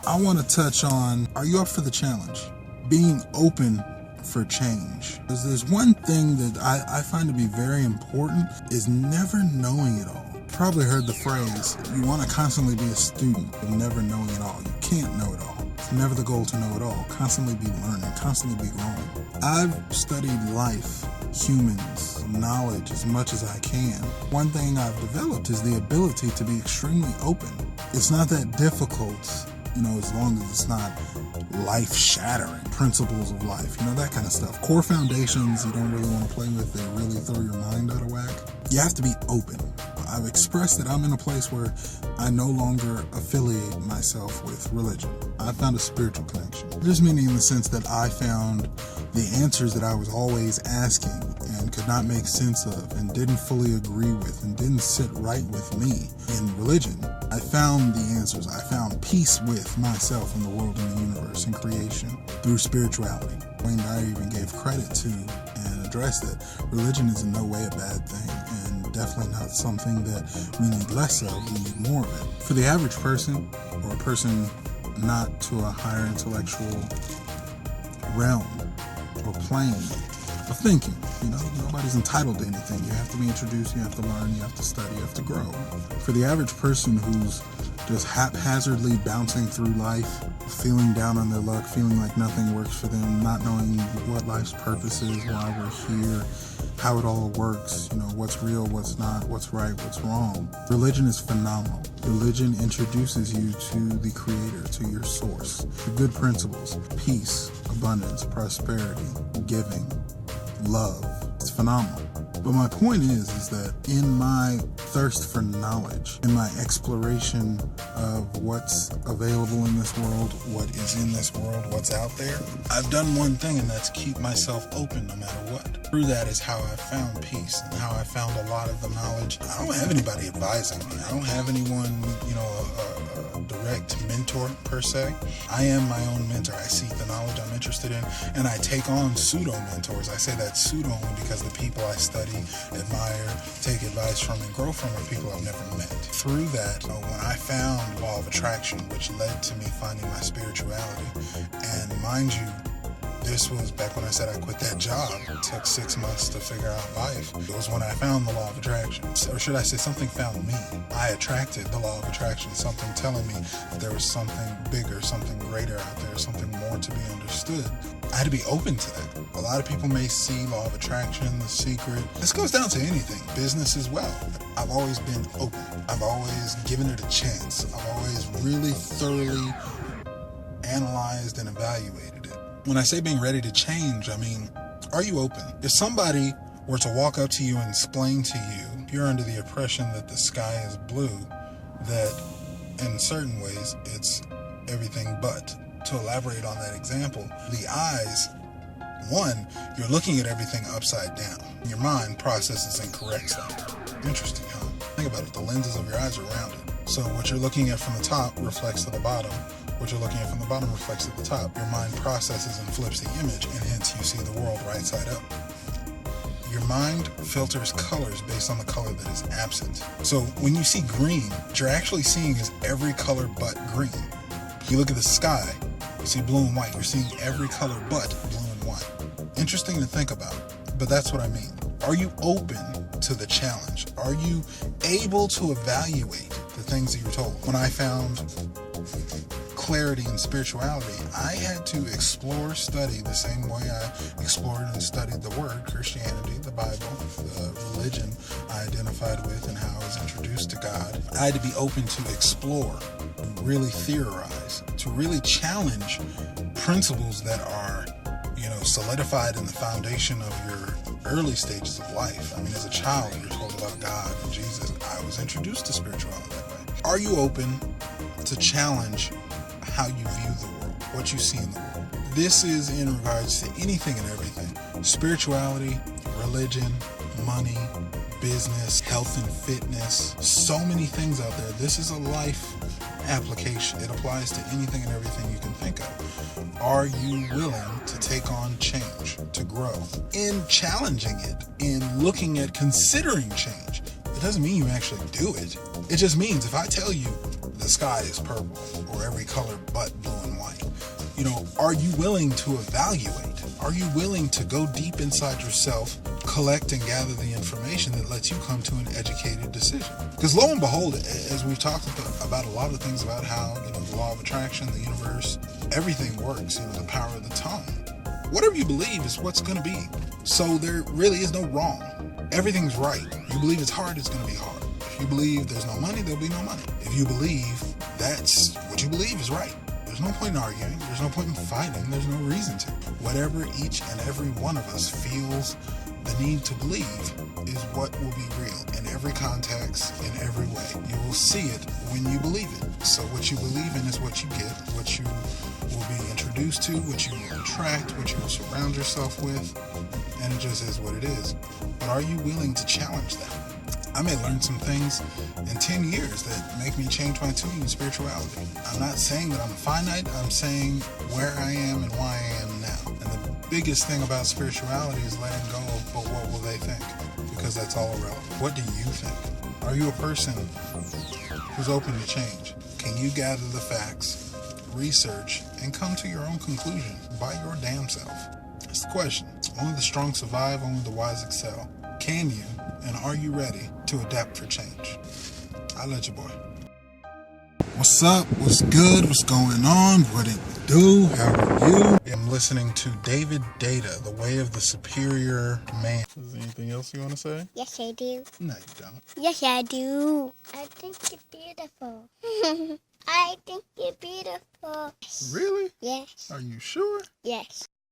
I want to touch on, are you up for the challenge? Being open for change. Because there's one thing that I find to be very important is never knowing it all. You've probably heard the phrase, you want to constantly be a student of never knowing it all. You can't know it all. It's never the goal to know it all. Constantly be learning, constantly be growing. I've studied life, humans, knowledge as much as I can. One thing I've developed is the ability to be extremely open. It's not that difficult, as long as it's not life-shattering. Principles of life, that kind of stuff. Core foundations you don't really want to play with. They really throw your mind out of whack. You have to be open. I've expressed that I'm in a place where I no longer affiliate myself with religion. I found a spiritual connection. Just meaning in the sense that I found the answers that I was always asking and could not make sense of and didn't fully agree with and didn't sit right with me in religion. I found the answers. I found peace with myself and the world and the universe and creation through spirituality. Wayne Dyer even gave credit to and addressed that religion is in no way a bad thing, and definitely not something that we need less of, we need more of it. For the average person, or a person not to a higher intellectual realm or plane of thinking, nobody's entitled to anything. You have to be introduced, you have to learn, you have to study, you have to grow. For the average person who's just haphazardly bouncing through life, feeling down on their luck, feeling like nothing works for them, not knowing what life's purpose is, why we're here, how it all works, what's real, what's not, what's right, what's wrong. Religion is phenomenal. Religion introduces you to the Creator, to your source, to good principles, peace, abundance, prosperity, giving, love. It's phenomenal. But my point is that in my thirst for knowledge, in my exploration of what's available in this world, what is in this world, what's out there, I've done one thing, and that's keep myself open no matter what. Through that is how I found peace and how I found a lot of the knowledge. I don't have anybody advising me. I don't have anyone, a direct mentor per se. I am my own mentor. I seek the knowledge I'm interested in, and I take on pseudo-mentors. I say that pseudo only because the people I study, admire, take advice from, and grow from are people I've never met. Through that, when I found law of attraction, which led to me finding my spirituality, and mind you, this was back when I said I quit that job. It took 6 months to figure out life. It was when I found the law of attraction. Or should I say something found me. I attracted the law of attraction, something telling me that there was something bigger, something greater out there, something more to be understood. I had to be open to that. A lot of people may see law of attraction, The Secret. This goes down to anything, business as well. I've always been open. I've always given it a chance. I've always really thoroughly analyzed and evaluated it. When I say being ready to change, I mean, are you open? If somebody were to walk up to you and explain to you, if you're under the impression that the sky is blue, that in certain ways it's everything but. To elaborate on that example, the eyes, one, you're looking at everything upside down. Your mind processes incorrectly. Interesting, huh? Think about it. The lenses of your eyes are rounded. So what you're looking at from the top reflects to the bottom. What you're looking at from the bottom reflects to the top. Your mind processes and flips the image, and hence you see the world right side up. Your mind filters colors based on the color that is absent. So when you see green, what you're actually seeing is every color but green. You look at the sky, you see blue and white. You're seeing every color but blue and white. Interesting to think about, but that's what I mean. Are you open to the challenge? Are you able to evaluate the things that you're told? When I found clarity in spirituality, I had to explore, study the same way I explored and studied the word, Christianity, the Bible, the religion I identified with and how I was introduced to God. I had to be open to explore, really theorize, to really challenge principles that are, solidified in the foundation of your early stages of life. I mean, as a child, you're told about God and Jesus. I was introduced to spirituality that way. Are you open to challenge how you view the world, what you see in the world? This is in regards to anything and everything. Spirituality, religion, money, business, health and fitness, so many things out there. This is a life application. It applies to anything and everything you can think of. Are you willing to take on change, to grow? In challenging it, in looking at considering change, it doesn't mean you actually do it. It just means if I tell you the sky is purple or every color but blue and white. You know, are you willing to evaluate? Are you willing to go deep inside yourself, collect and gather the information that lets you come to an educated decision? Because lo and behold, as we've talked about a lot of things about how, you know, the law of attraction, the universe, everything works, you know, the power of the tongue. Whatever you believe is what's going to be. So there really is no wrong. Everything's right. You believe it's hard, it's going to be hard. If you believe there's no money, there'll be no money. If you believe that's what you believe is right, there's no point in arguing. There's no point in fighting. There's no reason to. Whatever each and every one of us feels the need to believe is what will be real in every context, in every way. You will see it when you believe it. So what you believe in is what you get, what you will be introduced to, what you will attract, what you will surround yourself with, and it just is what it is. But are you willing to challenge that? I may learn some things in 10 years that make me change my tune in spirituality. I'm not saying that I'm finite, I'm saying where I am and why I am now. And the biggest thing about spirituality is letting go of, but what will they think? Because that's all irrelevant. What do you think? Are you a person who's open to change? Can you gather the facts, research, and come to your own conclusion by your damn self? That's the question. Only the strong survive, only the wise excel. Can you, and are you ready to adapt for change? I'll let you, boy. What's up? What's good? What's going on? What it do? How are you? I'm listening to David Data, The Way of the Superior Man. Is there anything else you want to say? Yes, I do. No, you don't. Yes, I do. I think you're beautiful. I think you're beautiful. Really? Yes. Are you sure? Yes.